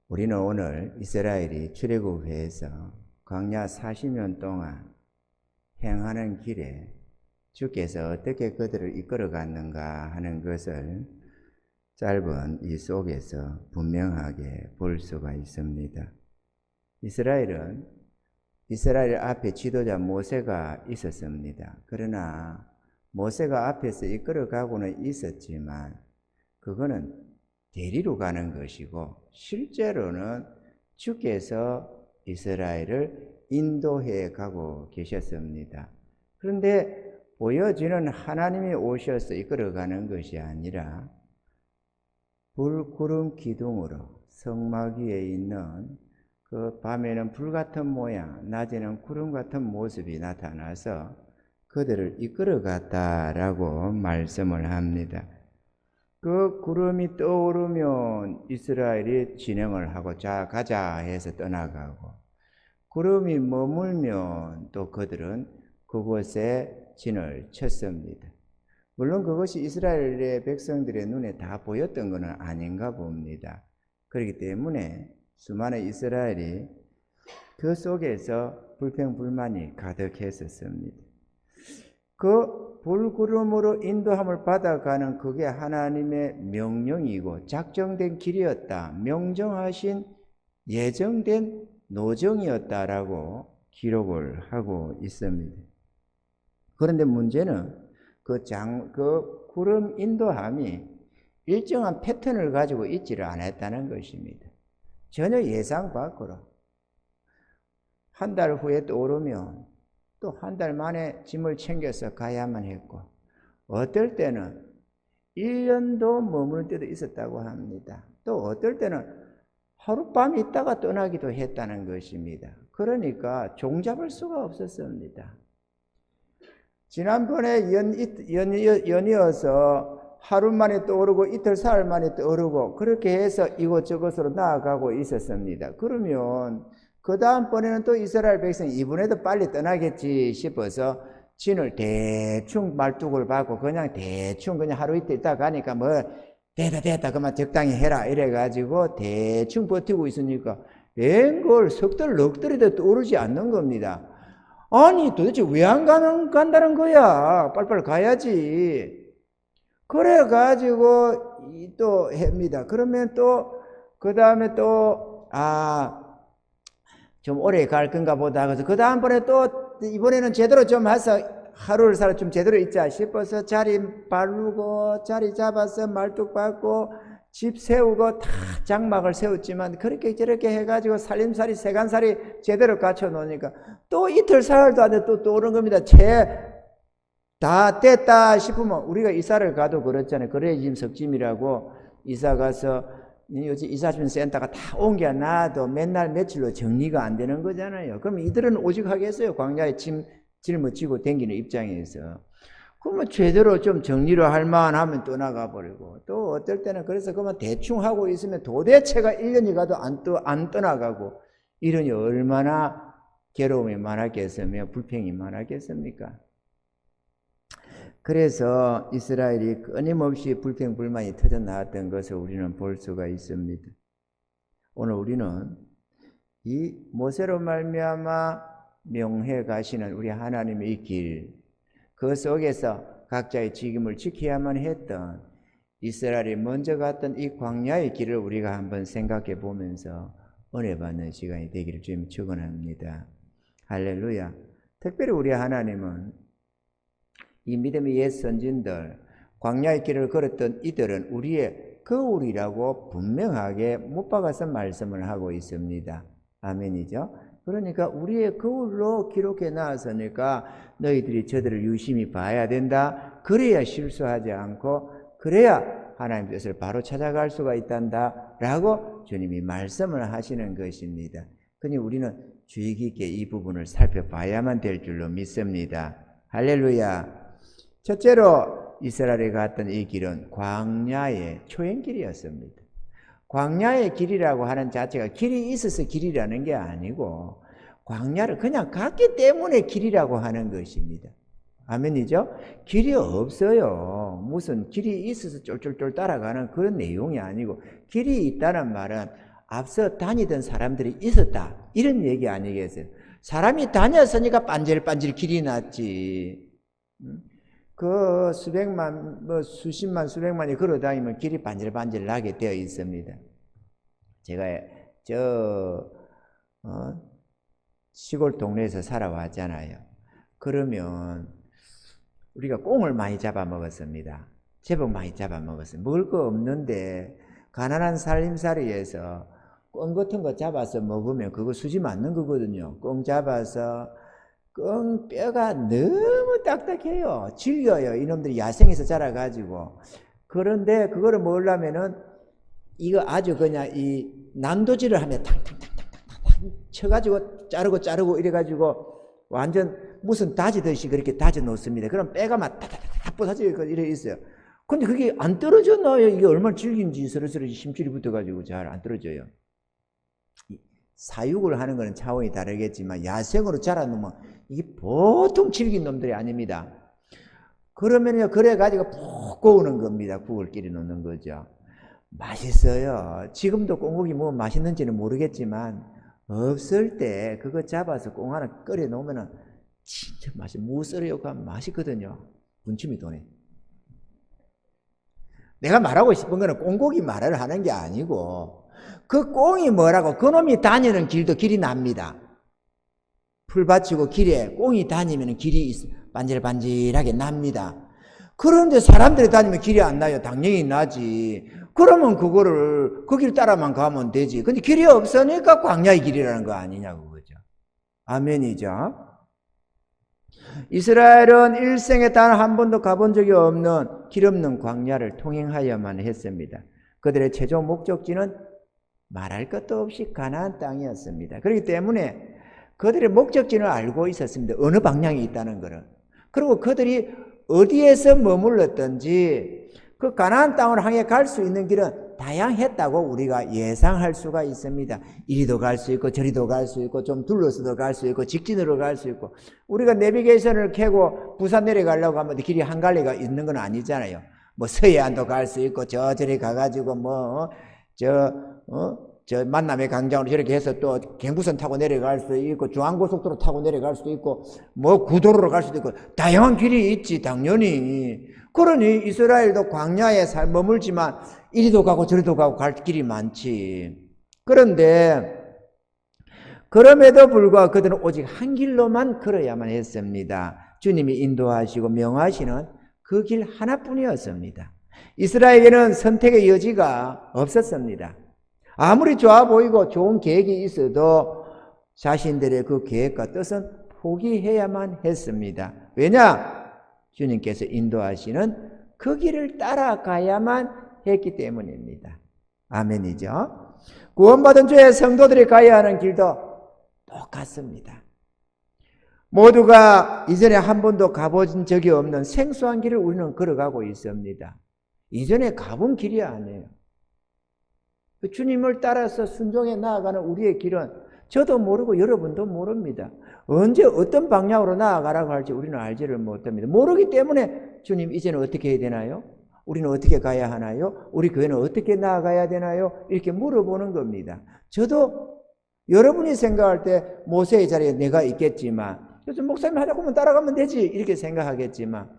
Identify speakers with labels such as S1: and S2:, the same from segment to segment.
S1: 우리는 오늘 이스라엘이 출애굽해서 광야 40년 동안 행하는 길에 주께서 어떻게 그들을 이끌어 갔는가 하는 것을 짧은 이 속에서 분명하게 볼 수가 있습니다. 이스라엘 앞에 지도자 모세가 있었습니다. 그러나 모세가 앞에서 이끌어 가고는 있었지만 그거는 대리로 가는 것이고 실제로는 주께서 이스라엘을 인도해 가고 계셨습니다. 그런데 보여지는 하나님이 오셔서 이끌어가는 것이 아니라 불, 구름, 기둥으로 성막 위에 있는 그 밤에는 불 같은 모양, 낮에는 구름 같은 모습이 나타나서 그들을 이끌어갔다라고 말씀을 합니다. 그 구름이 떠오르면 이스라엘이 진행을 하고 자 가자 해서 떠나가고, 구름이 머물면 또 그들은 그곳에 진을 쳤습니다. 물론 그것이 이스라엘의 백성들의 눈에 다 보였던 것은 아닌가 봅니다. 그렇기 때문에 수많은 이스라엘이 그 속에서 불평불만이 가득했었습니다. 그 불구름으로 인도함을 받아가는 그게 하나님의 명령이고 작정된 길이었다. 명정하신 예정된 노정이었다라고 기록을 하고 있습니다. 그런데 문제는 그 구름 인도함이 일정한 패턴을 가지고 있지를 않았다는 것입니다. 전혀 예상 밖으로. 한 달 후에 또 오르면 또 한 달 만에 짐을 챙겨서 가야만 했고, 어떨 때는 1년도 머무를 때도 있었다고 합니다. 또 어떨 때는 하룻밤 있다가 떠나기도 했다는 것입니다. 그러니까 종잡을 수가 없었습니다. 지난번에 연이어서 하루 만에 떠오르고 이틀 사흘 만에 떠오르고 그렇게 해서 이곳저곳으로 나아가고 있었습니다. 그러면 그 다음번에는 또 이스라엘 백성이 이번에도 빨리 떠나겠지 싶어서 진을 대충 말뚝을 받고 그냥 대충 그냥 하루 이틀 있다 가니까 뭐 됐다 그만 적당히 해라 이래가지고 대충 버티고 있으니까 웬걸 석 달 넉 달이도 떠오르지 않는 겁니다. 아니 도대체 왜 안 간다는 거야? 빨리빨리 가야지. 그래가지고 또 합니다. 그러면 또 그 다음에 또 좀 오래 갈 건가 보다. 그래서 그 다음번에 또 이번에는 제대로 좀 해서 하루를 살아 좀 제대로 있자 싶어서 자리 바르고 자리 잡아서 말뚝 받고 집 세우고 다 장막을 세웠지만 그렇게 저렇게 해가지고 살림살이 세간살이 제대로 갖춰 놓으니까 또 이틀 사흘도 안 돼 또 오는 겁니다. 다 됐다 싶으면 우리가 이사를 가도 그렇잖아요. 그래 지금 석짐이라고 이사 가서 요즘 이사준 센터가 다 옮겨 놔도 맨날 며칠로 정리가 안 되는 거잖아요. 그럼 이들은 오직 하겠어요. 광야에 짊어지고 댕기는 입장에서. 그러면 제대로 좀 정리를 할 만하면 떠나가 버리고, 또 어떨 때는 그래서 그만 대충 하고 있으면 도대체가 1년이 가도 안 떠나가고, 이러니 얼마나 괴로움이 많았겠으며 불평이 많았겠습니까? 그래서 이스라엘이 끊임없이 불평불만이 터져 나왔던 것을 우리는 볼 수가 있습니다. 오늘 우리는 이 모세로 말미암아 명해 가시는 우리 하나님의 이 길, 그 속에서 각자의 직임을 지켜야만 했던 이스라엘이 먼저 갔던 이 광야의 길을 우리가 한번 생각해 보면서 은혜 받는 시간이 되기를 주님 축원합니다. 할렐루야. 특별히 우리 하나님은 이 믿음의 옛 선진들, 광야의 길을 걸었던 이들은 우리의 거울이라고 분명하게 못 박아서 말씀을 하고 있습니다. 아멘이죠? 그러니까 우리의 거울로 기록해 놨으니까 너희들이 저들을 유심히 봐야 된다. 그래야 실수하지 않고 그래야 하나님 뜻을 바로 찾아갈 수가 있단다 라고 주님이 말씀을 하시는 것입니다. 그러니 우리는 주의 깊게 이 부분을 살펴봐야만 될 줄로 믿습니다. 할렐루야. 첫째로 이스라엘이 갔던 이 길은 광야의 초행길이었습니다. 광야의 길이라고 하는 자체가 길이 있어서 길이라는 게 아니고 광야를 그냥 갔기 때문에 길이라고 하는 것입니다. 아멘이죠? 길이 없어요. 무슨 길이 있어서 쫄쫄쫄 따라가는 그런 내용이 아니고, 길이 있다는 말은 앞서 다니던 사람들이 있었다. 이런 얘기 아니겠어요? 사람이 다녔으니까 반질반질 길이 났지. 그 수백만, 수십만, 수백만이 걸어 다니면 길이 반질반질 나게 되어 있습니다. 제가 시골 동네에서 살아왔잖아요. 그러면 우리가 꽁을 많이 잡아먹었습니다. 제법 많이 잡아먹었어요. 먹을 거 없는데 가난한 살림살이에서 꽁 같은 거 잡아서 먹으면 그거 수지 맞는 거거든요. 꽁 잡아서 꽁 뼈가 너무 딱딱해요. 질겨요. 이놈들이 야생에서 자라가지고. 그런데 그거를 먹으려면은 이거 아주 그냥 이 난도질을 하면 탕탕탕탕탕탕 쳐가지고 자르고 이래가지고 완전 무슨 다지듯이 그렇게 다져 놓습니다. 그럼 뼈가 막 타타타타 부서지고 이래 있어요. 근데 그게 안 떨어져 나요. 이게 얼마나 질긴지 서러서러 심줄이 붙어가지고 잘 안 떨어져요. 사육을 하는 거는 차원이 다르겠지만 야생으로 자라놓으면 이게 보통 질긴 놈들이 아닙니다. 그러면요, 그래가지고 푹 구우는 겁니다. 국을 끼리 놓는 거죠. 맛있어요. 지금도 꽁고기 뭐 맛있는지는 모르겠지만 없을 때 그거 잡아서 꽁 하나 끓여 놓으면 진짜 무 썰어요. 그 맛있거든요. 군침이 도네. 내가 말하고 싶은 거는 꽁고기 말을 하는 게 아니고 그 꽁이 뭐라고 그놈이 다니는 길도 길이 납니다. 풀 받치고 길에 꽁이 다니면 길이 반질반질하게 납니다. 그런데 사람들이 다니면 길이 안 나요. 당연히 나지. 그러면 그거를 그 길 따라만 가면 되지. 근데 길이 없으니까 광야의 길이라는 거 아니냐고 그죠. 아멘이죠. 이스라엘은 일생에 단 한 번도 가본 적이 없는 길 없는 광야를 통행하여만 했습니다. 그들의 최종 목적지는 말할 것도 없이 가나안 땅이었습니다. 그렇기 때문에 그들의 목적지를 알고 있었습니다. 어느 방향이 있다는 것을. 그리고 그들이 어디에서 머물렀든지 그 가나안 땅을 향해 갈 수 있는 길은 다양했다고 우리가 예상할 수가 있습니다. 이리도 갈 수 있고 저리도 갈 수 있고 좀 둘러서도 갈 수 있고 직진으로 갈 수 있고 우리가 내비게이션을 켜고 부산 내려가려고 하면 길이 한 갈래가 있는 건 아니잖아요. 뭐 서해안도 갈 수 있고 저리 가가지고 저 만남의 광장으로 저렇게 해서 또 경부선 타고 내려갈 수도 있고 중앙고속도로 타고 내려갈 수도 있고 뭐 구도로로 갈 수도 있고 다양한 길이 있지 당연히. 그러니 이스라엘도 광야에 머물지만 이리도 가고 저리도 가고 갈 길이 많지. 그런데 그럼에도 불구하고 그들은 오직 한 길로만 걸어야만 했습니다. 주님이 인도하시고 명하시는 그 길 하나뿐이었습니다. 이스라엘에게는 선택의 여지가 없었습니다. 아무리 좋아 보이고 좋은 계획이 있어도 자신들의 그 계획과 뜻은 포기해야만 했습니다. 왜냐? 주님께서 인도하시는 그 길을 따라가야만 했기 때문입니다. 아멘이죠. 구원받은 주의 성도들이 가야 하는 길도 똑같습니다. 모두가 이전에 한 번도 가본 적이 없는 생소한 길을 우리는 걸어가고 있습니다. 이전에 가본 길이 아니에요. 주님을 따라서 순종해 나아가는 우리의 길은 저도 모르고 여러분도 모릅니다. 언제 어떤 방향으로 나아가라고 할지 우리는 알지를 못합니다. 모르기 때문에 주님 이제는 어떻게 해야 되나요? 우리는 어떻게 가야 하나요? 우리 교회는 어떻게 나아가야 되나요? 이렇게 물어보는 겁니다. 저도 여러분이 생각할 때 모세의 자리에 내가 있겠지만 목사님 하자고 하면 따라가면 되지 이렇게 생각하겠지만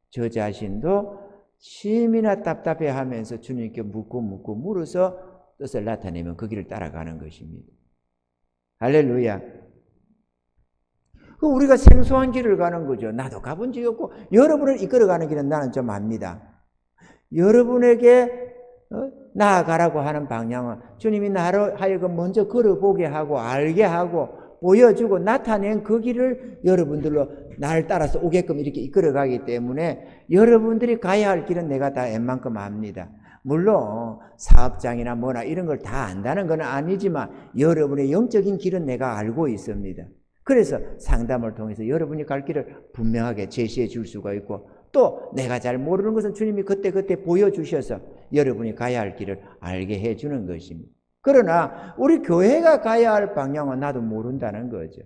S1: 저 자신도 심이나 답답해하면서 주님께 묻고 물어서 뜻을 나타내면 그 길을 따라가는 것입니다. 할렐루야. 우리가 생소한 길을 가는 거죠. 나도 가본 적이 없고 여러분을 이끌어가는 길은 나는 좀 압니다. 여러분에게 나아가라고 하는 방향은 주님이 나로 하여금 먼저 걸어보게 하고 알게 하고 보여주고 나타낸 그 길을 여러분들로 나를 따라서 오게끔 이렇게 이끌어가기 때문에 여러분들이 가야 할 길은 내가 다 웬만큼 압니다. 물론 사업장이나 뭐나 이런 걸 다 안다는 건 아니지만 여러분의 영적인 길은 내가 알고 있습니다. 그래서 상담을 통해서 여러분이 갈 길을 분명하게 제시해 줄 수가 있고 또 내가 잘 모르는 것은 주님이 그때 보여주셔서 여러분이 가야 할 길을 알게 해주는 것입니다. 그러나 우리 교회가 가야 할 방향은 나도 모른다는 거죠.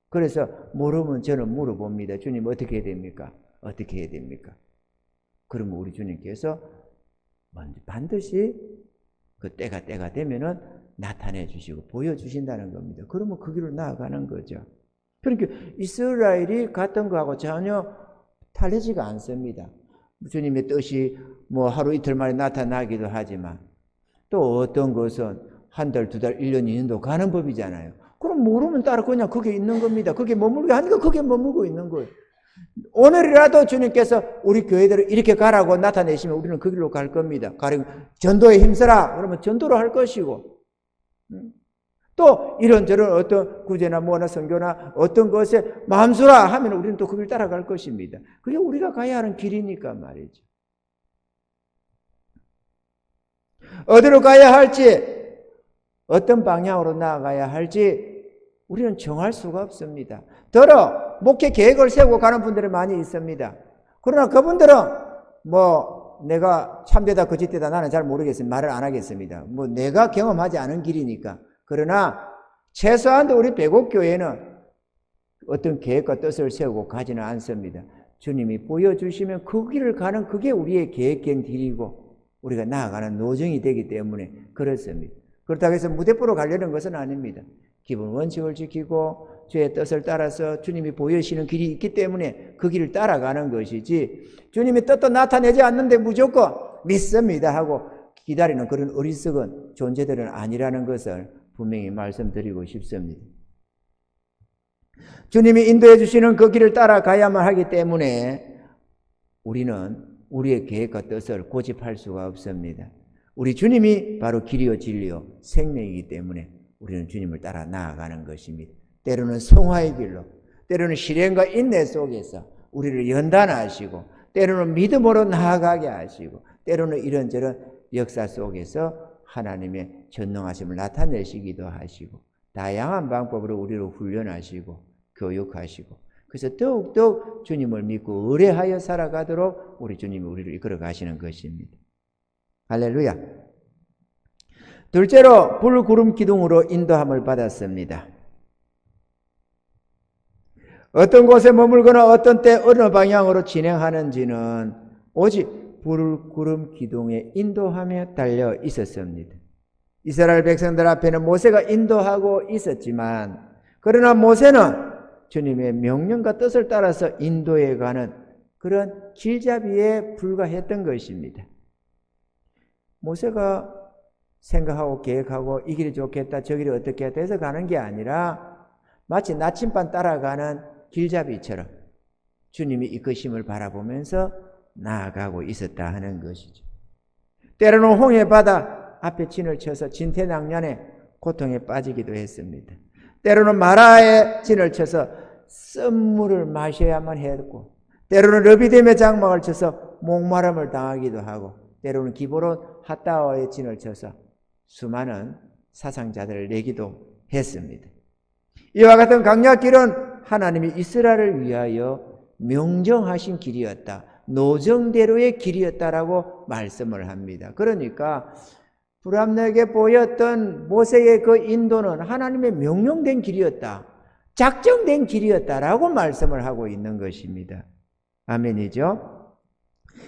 S1: 그래서 모르면 저는 물어봅니다. 주님 어떻게 해야 됩니까? 어떻게 해야 됩니까? 그러면 우리 주님께서 반드시 그 때가 되면은 나타내 주시고 보여주신다는 겁니다. 그러면 그 길로 나아가는 거죠. 그러니까 이스라엘이 갔던 거하고 전혀 달라지가 않습니다. 주님의 뜻이 뭐 하루 이틀 만에 나타나기도 하지만 또 어떤 것은 한 달, 두 달, 1년, 2년도 가는 법이잖아요. 그럼 모르면 따라 그냥 거기에 있는 겁니다. 거기에 머물게 하니까 거기에 머물고 있는 거예요. 오늘이라도 주님께서 우리 교회들을 이렇게 가라고 나타내시면 우리는 그 길로 갈 겁니다. 가령 전도에 힘써라 그러면 전도를 할 것이고, 또 이런저런 어떤 구제나 뭐나 선교나 어떤 것에 마음수라 하면 우리는 또 그 길 따라갈 것입니다. 그게 우리가 가야 하는 길이니까 말이죠. 어디로 가야 할지, 어떤 방향으로 나아가야 할지 우리는 정할 수가 없습니다. 더러 목회 계획을 세우고 가는 분들이 많이 있습니다. 그러나 그분들은 뭐 내가 참되다 거짓되다 나는 잘 모르겠습니다. 말을 안 하겠습니다. 뭐 내가 경험하지 않은 길이니까. 그러나 최소한도 우리 배곡교회는 어떤 계획과 뜻을 세우고 가지는 않습니다. 주님이 보여주시면 그 길을 가는 그게 우리의 계획된 길이고 우리가 나아가는 노정이 되기 때문에 그렇습니다. 그렇다고 해서 무대포로 가려는 것은 아닙니다. 기본 원칙을 지키고 주의 뜻을 따라서 주님이 보여주시는 길이 있기 때문에 그 길을 따라가는 것이지, 주님이 뜻도 나타내지 않는데 무조건 믿습니다 하고 기다리는 그런 어리석은 존재들은 아니라는 것을 분명히 말씀드리고 싶습니다. 주님이 인도해 주시는 그 길을 따라가야만 하기 때문에 우리는 우리의 계획과 뜻을 고집할 수가 없습니다. 우리 주님이 바로 길이요 진리요 생명이기 때문에 우리는 주님을 따라 나아가는 것입니다. 때로는 성화의 길로, 때로는 실행과 인내 속에서 우리를 연단하시고, 때로는 믿음으로 나아가게 하시고, 때로는 이런저런 역사 속에서 하나님의 전능하심을 나타내시기도 하시고, 다양한 방법으로 우리를 훈련하시고 교육하시고, 그래서 더욱더욱 주님을 믿고 의뢰하여 살아가도록 우리 주님이 우리를 이끌어 가시는 것입니다. 할렐루야. 둘째로 불, 구름, 기둥으로 인도함을 받았습니다. 어떤 곳에 머물거나 어떤 때 어느 방향으로 진행하는지는 오직 불, 구름, 기둥의 인도함에 달려 있었습니다. 이스라엘 백성들 앞에는 모세가 인도하고 있었지만, 그러나 모세는 주님의 명령과 뜻을 따라서 인도해 가는 그런 길잡이에 불과했던 것입니다. 모세가 생각하고 계획하고 이 길이 좋겠다 저 길이 어떻게 했다 해서 가는 게 아니라 마치 나침반 따라가는 길잡이처럼 주님이 이끄심을 바라보면서 나아가고 있었다 하는 것이죠. 때로는 홍해 바다 앞에 진을 쳐서 진퇴낭년의 고통에 빠지기도 했습니다. 때로는 마라에 진을 쳐서 쓴물을 마셔야만 했고, 때로는 르비딤의 장막을 쳐서 목마름을 당하기도 하고, 때로는 기브론 핫다와의 진을 쳐서 수많은 사상자들을 내기도 했습니다. 이와 같은 강약길은 하나님이 이스라엘을 위하여 명정하신 길이었다, 노정대로의 길이었다라고 말씀을 합니다. 그러니까 불합리하게 보였던 모세의 그 인도는 하나님의 명령된 길이었다, 작정된 길이었다라고 말씀을 하고 있는 것입니다. 아멘이죠?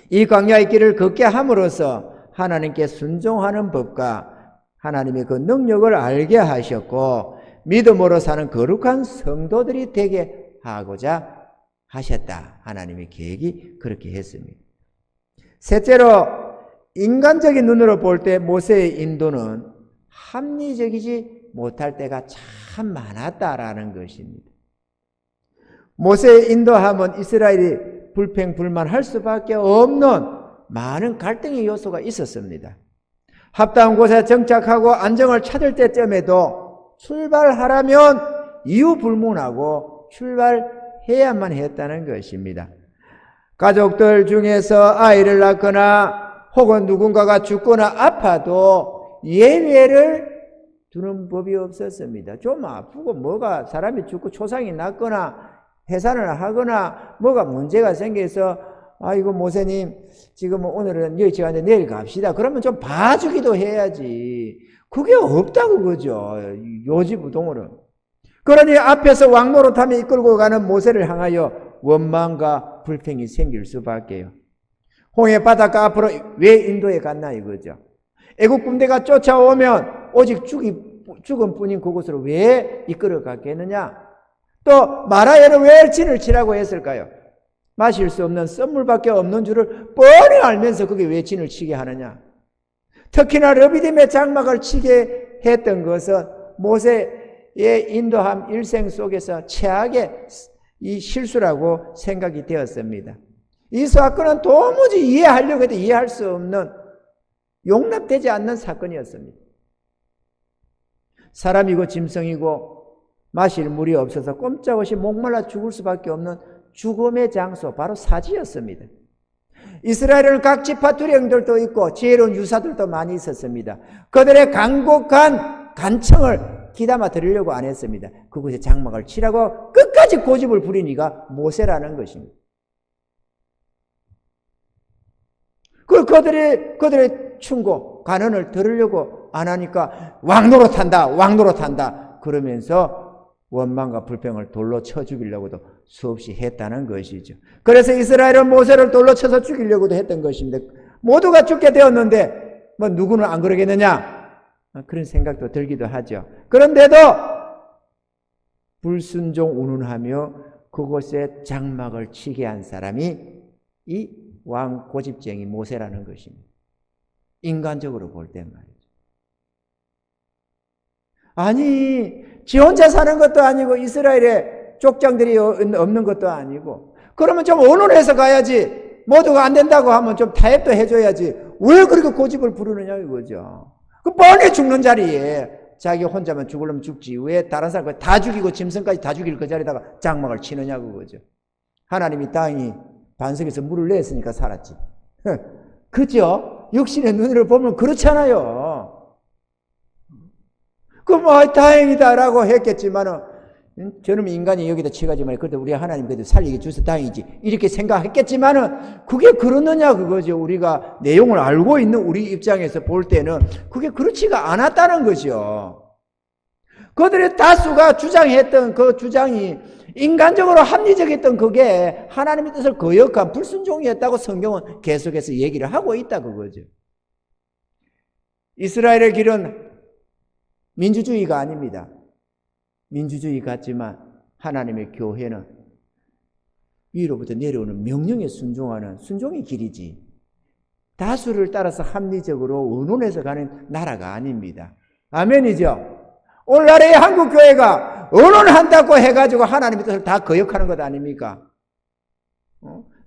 S1: 이 광야의 길을 걷게 함으로써 하나님께 순종하는 법과 하나님의 그 능력을 알게 하셨고, 믿음으로 사는 거룩한 성도들이 되게 하고자 하셨다. 하나님의 계획이 그렇게 했습니다. 셋째로, 인간적인 눈으로 볼 때 모세의 인도는 합리적이지 못할 때가 참 많았다라는 것입니다. 모세의 인도함은 이스라엘이 불평불만할 수밖에 없는 많은 갈등의 요소가 있었습니다. 합당한 곳에 정착하고 안정을 찾을 때쯤에도 출발하라면 이유 불문하고 출발해야만 했다는 것입니다. 가족들 중에서 아이를 낳거나 혹은 누군가가 죽거나 아파도 예외를 두는 법이 없었습니다. 좀 아프고 뭐가 사람이 죽고 초상이 났거나 해산을 하거나 뭐가 문제가 생겨서 아이고 모세님 지금 오늘은 여기 가는데 내일 갑시다. 그러면 좀 봐주기도 해야지. 그게 없다고 그죠. 요지부동으로. 그러니 앞에서 왕노릇하며 이끌고 가는 모세를 향하여 원망과 불평이 생길 수밖에요. 홍해 바닷가 앞으로 왜 인도에 갔나 이거죠. 애국 군대가 쫓아오면 오직 죽은 뿐인 그곳으로 왜 이끌어 갔겠느냐? 또 마라에는 왜 진을 치라고 했을까요? 마실 수 없는 썸물밖에 없는 줄을 뻔히 알면서 그게 왜 진을 치게 하느냐? 특히나 르비딤의 장막을 치게 했던 것은 모세의 인도함 일생 속에서 최악의 이 실수라고 생각이 되었습니다. 이 사건은 도무지 이해하려고 해도 이해할 수 없는, 용납되지 않는 사건이었습니다. 사람이고 짐승이고 마실 물이 없어서 꼼짝없이 목말라 죽을 수밖에 없는 죽음의 장소, 바로 사지였습니다. 이스라엘은 각 지파 두령들도 있고 지혜로운 유사들도 많이 있었습니다. 그들의 간곡한 간청을 귀담아 들으려고 안 했습니다. 그곳에 장막을 치라고 끝까지 고집을 부린 이가 모세라는 것입니다. 그들의 충고, 간언을 들으려고 안 하니까 왕노릇한다 그러면서 원망과 불평을 돌로 쳐 죽이려고도 수없이 했다는 것이죠. 그래서 이스라엘은 모세를 돌로 쳐서 죽이려고도 했던 것입니다. 모두가 죽게 되었는데 뭐 누구는 안 그러겠느냐? 그런 생각도 들기도 하죠. 그런데도 불순종 운운하며 그곳에 장막을 치게 한 사람이 이 왕 고집쟁이 모세라는 것입니다. 인간적으로 볼 때 말이죠. 아니, 지 혼자 사는 것도 아니고 이스라엘에 족장들이 없는 것도 아니고, 그러면 좀 언론해서 가야지. 모두가 안 된다고 하면 좀 타협도 해줘야지. 왜 그렇게 고집을 부르느냐 이거죠. 그 뻔히 죽는 자리에 자기 혼자만 죽으려면 죽지, 왜 다른 사람 다 죽이고 짐승까지 다 죽일 그 자리에다가 장막을 치느냐 그거죠. 하나님이 땅이 반석에서 물을 냈으니까 살았지. 그죠? 육신의 눈으로 보면 그렇잖아요. 다행이다라고 했겠지만은, 저놈 인간이 여기다 치가지만, 그래도 우리 하나님 그래도 살리게 주셔서 다행이지. 이렇게 생각했겠지만은, 그게 그렇느냐, 그거죠. 우리가 내용을 알고 있는 우리 입장에서 볼 때는, 그게 그렇지가 않았다는 거죠. 그들의 다수가 주장했던 그 주장이 인간적으로 합리적이었던 그게 하나님의 뜻을 거역한 불순종이었다고 성경은 계속해서 얘기를 하고 있다, 그거죠. 이스라엘의 길은 민주주의가 아닙니다. 민주주의 같지만 하나님의 교회는 위로부터 내려오는 명령에 순종하는 순종의 길이지, 다수를 따라서 합리적으로 의논해서 가는 나라가 아닙니다. 아멘이죠? 오늘날의 한국교회가 의논한다고 해가지고 하나님의 뜻을 다 거역하는 것 아닙니까?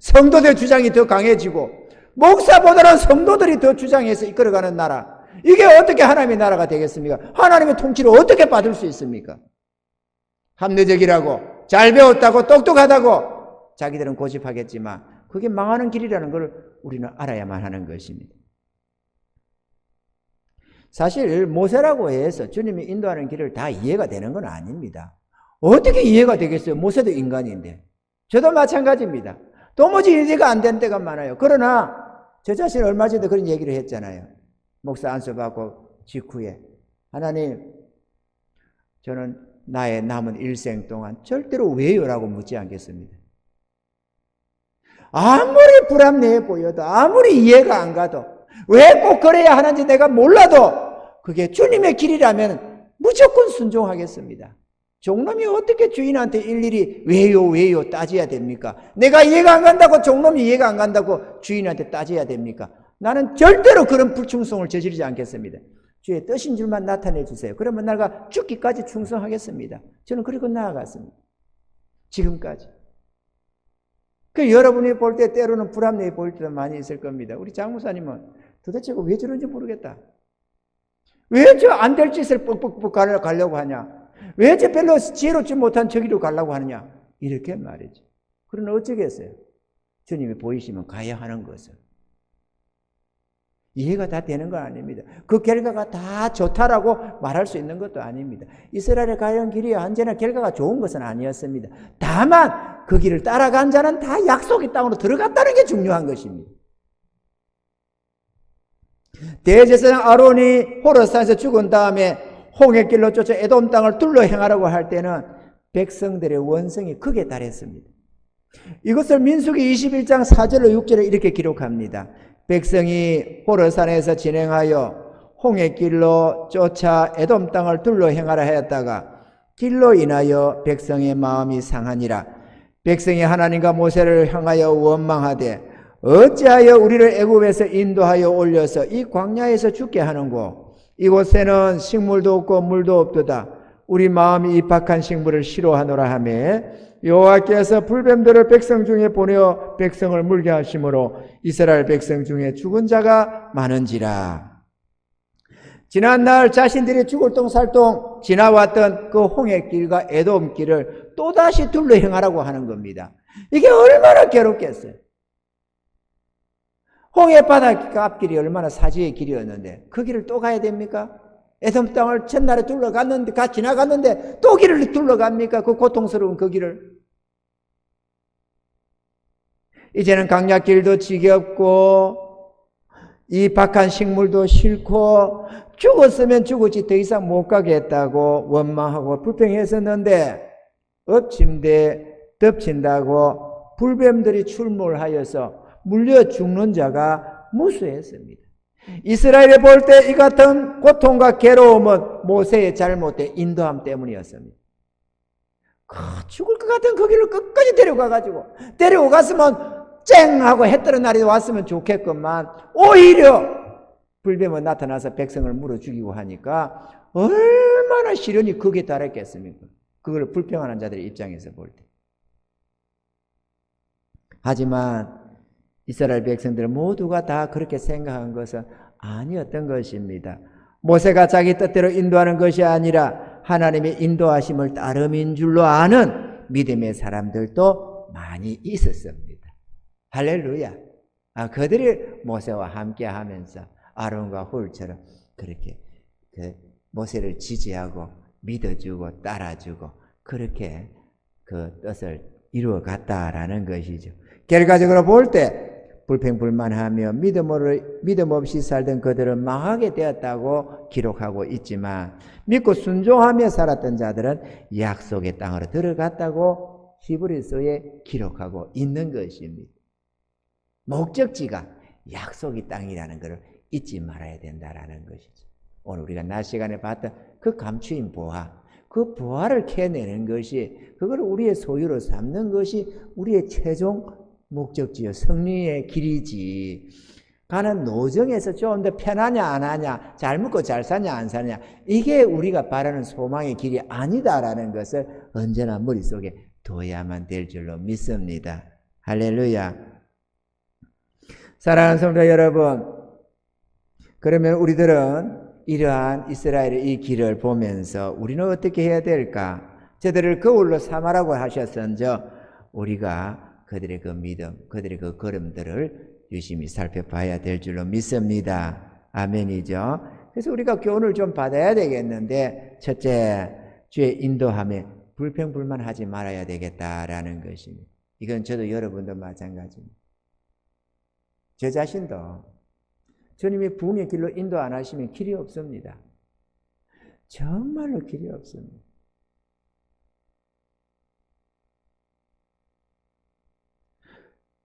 S1: 성도들 주장이 더 강해지고 목사보다는 성도들이 더 주장해서 이끌어가는 나라, 이게 어떻게 하나님의 나라가 되겠습니까? 하나님의 통치를 어떻게 받을 수 있습니까? 합리적이라고, 잘 배웠다고, 똑똑하다고 자기들은 고집하겠지만 그게 망하는 길이라는 걸 우리는 알아야만 하는 것입니다. 사실 모세라고 해서 주님이 인도하는 길을 다 이해가 되는 건 아닙니다. 어떻게 이해가 되겠어요? 모세도 인간인데. 저도 마찬가지입니다. 도무지 이해가 안 되는 때가 많아요. 그러나 저 자신 얼마 전에 그런 얘기를 했잖아요. 목사 안수받고 직후에, 하나님, 저는 나의 남은 일생 동안 절대로 왜요라고 묻지 않겠습니다. 아무리 불합리해 보여도, 아무리 이해가 안 가도, 왜 꼭 그래야 하는지 내가 몰라도 그게 주님의 길이라면 무조건 순종하겠습니다. 종놈이 어떻게 주인한테 일일이 왜요 따져야 됩니까? 내가 이해가 안 간다고 종놈이 이해가 안 간다고 주인한테 따져야 됩니까? 나는 절대로 그런 불충성을 저지르지 않겠습니다. 주의 뜻인 줄만 나타내 주세요. 그러면 내가 죽기까지 충성하겠습니다. 저는 그리고 나아갔습니다. 지금까지. 여러분이 볼 때 때로는 불합리해 보일 때도 많이 있을 겁니다. 우리 장무사님은 도대체 왜 저런지 모르겠다. 왜 저 안 될 짓을 뻑뻑뻑 가려고 하냐? 왜 저 별로 지혜롭지 못한 저기로 가려고 하느냐? 이렇게 말이죠. 그러나 어쩌겠어요? 주님이 보이시면 가야 하는 것을. 이해가 다 되는 건 아닙니다. 그 결과가 다 좋다라고 말할 수 있는 것도 아닙니다. 이스라엘의 가는 길이 언제나 결과가 좋은 것은 아니었습니다. 다만 그 길을 따라간 자는 다 약속의 땅으로 들어갔다는 게 중요한 것입니다. 대제사장 아론이 호르산에서 죽은 다음에 홍해길로 쫓아 에돔 땅을 둘러 행하라고 할 때는 백성들의 원성이 극에 달했습니다. 이것을 민수기 21장 4절로 6절에 이렇게 기록합니다. 백성이 호르산에서 진행하여 홍해 길로 쫓아 에돔 땅을 둘러 행하라 하였다가 길로 인하여 백성의 마음이 상하니라. 백성이 하나님과 모세를 향하여 원망하되 어찌하여 우리를 애굽에서 인도하여 올려서 이 광야에서 죽게 하는고? 이곳에는 식물도 없고 물도 없도다. 우리 마음이 입학한 식물을 싫어하노라 하며 여호와께서 불뱀들을 백성 중에 보내어 백성을 물게 하심으로 이스라엘 백성 중에 죽은 자가 많은지라. 지난날 자신들이 죽을 똥살똥 지나왔던 그 홍해길과 에돔길을 또다시 둘러 행하라고 하는 겁니다. 이게 얼마나 괴롭겠어요. 홍해바다 앞길이 얼마나 사지의 길이었는데 그 길을 또 가야 됩니까? 에돔 땅을 첫날에 둘러갔는데, 지나갔는데 또 길을 둘러갑니까? 그 고통스러운 그 길을. 이제는 강약길도 지겹고 이 박한 식물도 싫고 죽었으면 죽었지 더 이상 못 가겠다고 원망하고 불평했었는데 엎침대 덮친다고 불뱀들이 출몰하여서 물려 죽는 자가 무수했습니다. 이스라엘이 볼 때 이 같은 고통과 괴로움은 모세의 잘못된 인도함 때문이었습니다. 죽을 것 같은 그 길을 끝까지 데려갔으면 쨍 하고 해 뜨는 날이 왔으면 좋겠건만 오히려 불뱀은 나타나서 백성을 물어 죽이고 하니까 얼마나 시련이 극에 달했겠습니까? 그걸 불평하는 자들의 입장에서 볼 때. 하지만 이스라엘 백성들 모두가 다 그렇게 생각한 것은 아니었던 것입니다. 모세가 자기 뜻대로 인도하는 것이 아니라 하나님의 인도하심을 따름인 줄로 아는 믿음의 사람들도 많이 있었습니다. 할렐루야. 그들이 모세와 함께 하면서 아론과 훌처럼 그렇게 모세를 지지하고 믿어주고 따라주고 그렇게 그 뜻을 이루어갔다라는 것이죠. 결과적으로 볼 때 불평불만하며 믿음 없이 살던 그들은 망하게 되었다고 기록하고 있지만 믿고 순종하며 살았던 자들은 약속의 땅으로 들어갔다고 히브리서에 기록하고 있는 것입니다. 목적지가 약속의 땅이라는 것을 잊지 말아야 된다는 것이죠. 오늘 우리가 낮 시간에 봤던 그 감추인 보화, 그 보화를 캐내는 것이 그걸 우리의 소유로 삼는 것이 우리의 최종 목적지요. 승리의 길이지. 가는 노정에서 좀 더 편하냐 안 하냐, 잘 먹고 잘 사냐 안 사냐, 이게 우리가 바라는 소망의 길이 아니다라는 것을 언제나 머릿속에 둬야만 될 줄로 믿습니다. 할렐루야. 사랑하는 성도 여러분, 그러면 우리들은 이러한 이스라엘의 이 길을 보면서 우리는 어떻게 해야 될까? 저들을 거울로 삼으라고 하셨은저 우리가 그들의 그 믿음, 그들의 그 걸음들을 유심히 살펴봐야 될 줄로 믿습니다. 아멘이죠. 그래서 우리가 교훈을 좀 받아야 되겠는데, 첫째, 주의 인도함에 불평불만하지 말아야 되겠다라는 것입니다. 이건 저도 여러분도 마찬가지입니다. 저 자신도 주님이 부흥의 길로 인도 안 하시면 길이 없습니다. 정말로 길이 없습니다.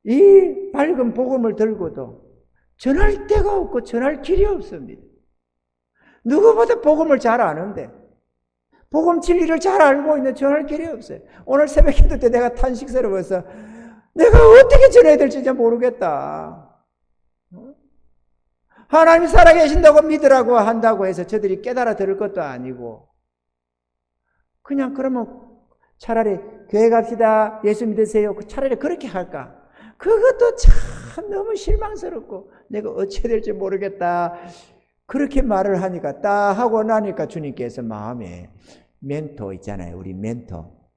S1: 이 밝은 복음을 들고도 전할 데가 없고 전할 길이 없습니다. 누구보다 복음을 잘 아는데 복음 진리를 잘 알고 있는 전할 길이 없어요. 오늘 새벽 기도 때 내가 탄식스러워서 내가 어떻게 전해야 될지 모르겠다. 하나님 살아계신다고 믿으라고 한다고 해서 저들이 깨달아 들을 것도 아니고 그냥 그러면 차라리 교회 갑시다, 예수 믿으세요, 차라리 그렇게 할까? 그것도 참 너무 실망스럽고 내가 어찌해야 될지 모르겠다. 그렇게 말을 하니까 딱 하고 나니까 주님께서 마음에 멘토 있잖아요. 우리 멘토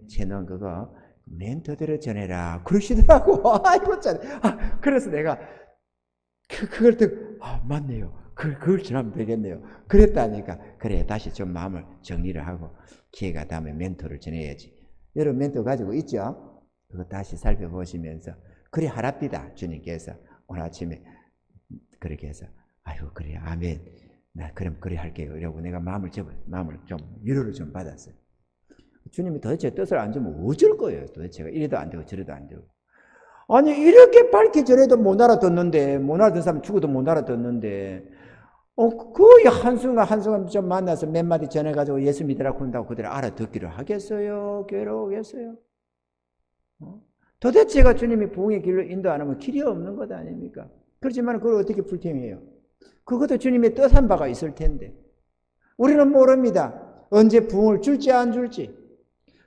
S1: 채널 그거 멘토대로 전해라 그러시더라고. 아이고 참. 그래서 내가 그걸 듣고 맞네요. 그걸 전하면 되겠네요. 그랬다니까 그래 다시 좀 마음을 정리를 하고 기회가 닿으면 멘토를 전해야지. 여러분 멘토 가지고 있죠? 그거 다시 살펴보시면서 그래 하랍디다. 주님께서 오늘 아침에 그렇게 해서 아이고 그래 아멘 나 그럼 그래 할게요 이러고 내가 마음을 좀 위로를 좀 받았어요. 주님이 도대체 뜻을 안 주면 어쩔 거예요. 도대체가 이래도 안 되고 저래도 안 되고. 아니 이렇게 밝히 전해도 못 알아듣는데 못 알아듣는 사람 죽어도 못 알아듣는데 거의 한순간 좀 만나서 몇 마디 전해가지고 예수 믿으라고 한다고 그들이 알아듣기를 하겠어요? 괴로우겠어요? 도대체가 주님이 부흥의 길로 인도 안 하면 길이 없는 것 아닙니까? 그렇지만 그걸 어떻게 불평해요? 그것도 주님의 뜻한 바가 있을 텐데. 우리는 모릅니다. 언제 부흥을 줄지 안 줄지.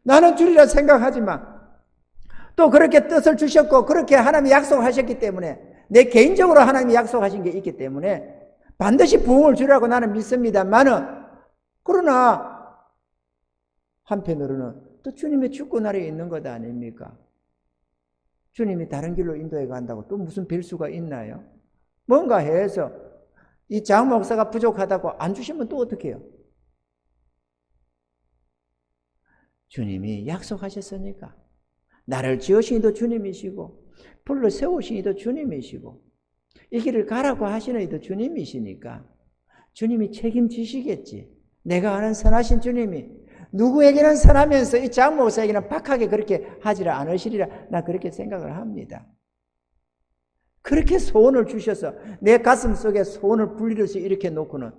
S1: 나는 주리라 생각하지만 또 그렇게 뜻을 주셨고 그렇게 하나님이 약속하셨기 때문에 내 개인적으로 하나님이 약속하신 게 있기 때문에 반드시 부흥을 주라고 나는 믿습니다만은 그러나 한편으로는 또 주님의 주권 아래에 있는 것 아닙니까? 주님이 다른 길로 인도해 간다고 또 무슨 빌수가 있나요? 뭔가 해서 이 장 목사가 부족하다고 안 주시면 또 어떻게 해요? 주님이 약속하셨으니까. 나를 지으신 이도 주님이시고 불러 세우신 이도 주님이시고 이 길을 가라고 하시는 이도 주님이시니까 주님이 책임지시겠지. 내가 아는 선하신 주님이 누구에게는 선하면서 이 장 목사에게는 박하게 그렇게 하지를 않으시리라 나 그렇게 생각을 합니다. 그렇게 소원을 주셔서 내 가슴 속에 소원을 분리해서 이렇게 놓고는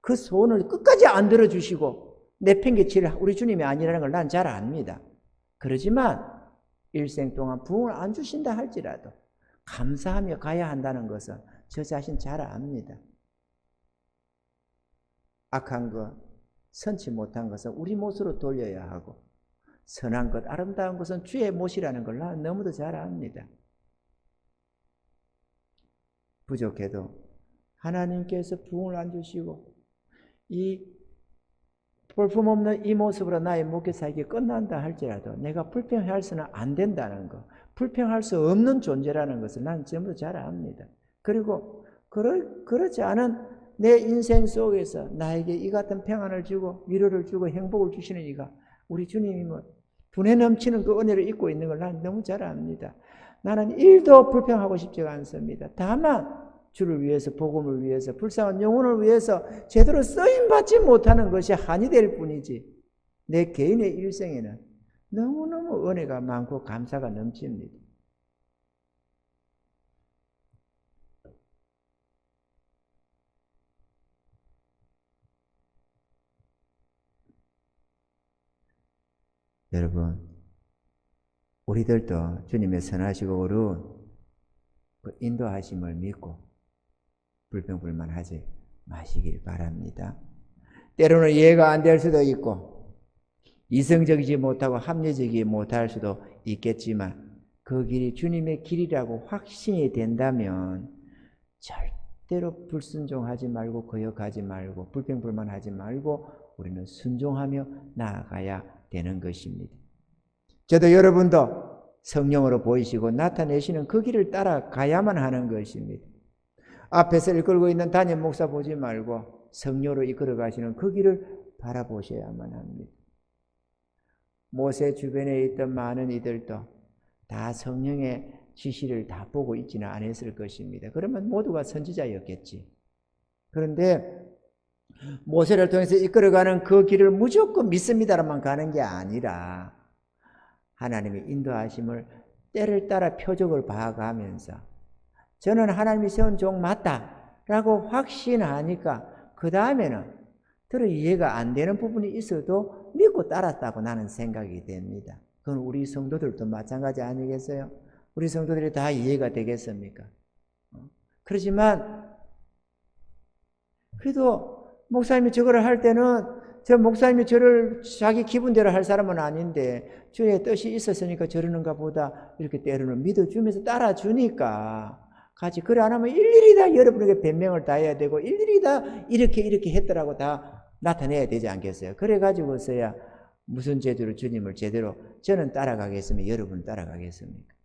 S1: 그 소원을 끝까지 안 들어주시고 내팽개칠 우리 주님이 아니라는 걸 난 잘 압니다. 그러지만 일생 동안 부흥을 안 주신다 할지라도 감사하며 가야 한다는 것은 저 자신 잘 압니다. 악한 것, 선치 못한 것은 우리 몫으로 돌려야 하고 선한 것, 아름다운 것은 주의 몫이라는 걸 난 너무도 잘 압니다. 부족해도 하나님께서 부흥을 안 주시고 이 볼품없는 이 모습으로 나의 목회 사역이 끝난다 할지라도 내가 불평할 수는 안 된다는 것, 불평할 수 없는 존재라는 것을 난 전부 잘 압니다. 그리고 그렇지 않은 내 인생 속에서 나에게 이 같은 평안을 주고 위로를 주고 행복을 주시는 이가 우리 주님이면 분에 넘치는 그 은혜를 입고 있는 걸 난 너무 잘 압니다. 나는 일도 불평하고 싶지가 않습니다. 다만 주를 위해서, 복음을 위해서, 불쌍한 영혼을 위해서 제대로 쓰임받지 못하는 것이 한이 될 뿐이지 내 개인의 일생에는 너무너무 은혜가 많고 감사가 넘칩니다. 여러분, 우리들도 주님의 선하시고 어려운 그 인도하심을 믿고 불평불만하지 마시길 바랍니다. 때로는 이해가 안 될 수도 있고 이성적이지 못하고 합리적이지 못할 수도 있겠지만 그 길이 주님의 길이라고 확신이 된다면 절대로 불순종하지 말고 거역하지 말고 불평불만하지 말고 우리는 순종하며 나아가야 되는 것입니다. 저도 여러분도 성령으로 보이시고 나타내시는 그 길을 따라가야만 하는 것입니다. 앞에서 이끌고 있는 담임 목사 보지 말고 성령으로 이끌어 가시는 그 길을 바라보셔야만 합니다. 모세 주변에 있던 많은 이들도 다 성령의 지시를 다 보고 있지는 않았을 것입니다. 그러면 모두가 선지자였겠지. 그런데 모세를 통해서 이끌어가는 그 길을 무조건 믿습니다로만 가는 게 아니라 하나님의 인도하심을 때를 따라 표적을 봐가면서 저는 하나님이 세운 종 맞다라고 확신하니까 그 다음에는 들어 이해가 안 되는 부분이 있어도 믿고 따랐다고 나는 생각이 됩니다. 그건 우리 성도들도 마찬가지 아니겠어요? 우리 성도들이 다 이해가 되겠습니까? 그렇지만 그래도 목사님이 저거를 할 때는 저 목사님이 저를 자기 기분대로 할 사람은 아닌데 주의 뜻이 있었으니까 저러는가 보다 이렇게 때로는 믿어주면서 따라주니까 같이 그래 안 하면 일일이 다 여러분에게 변명을 다 해야 되고 일일이 다 이렇게 했더라고 다 나타내야 되지 않겠어요? 그래가지고서야 무슨 제대로 주님을 제대로 저는 따라가겠으면 여러분 따라가겠습니까?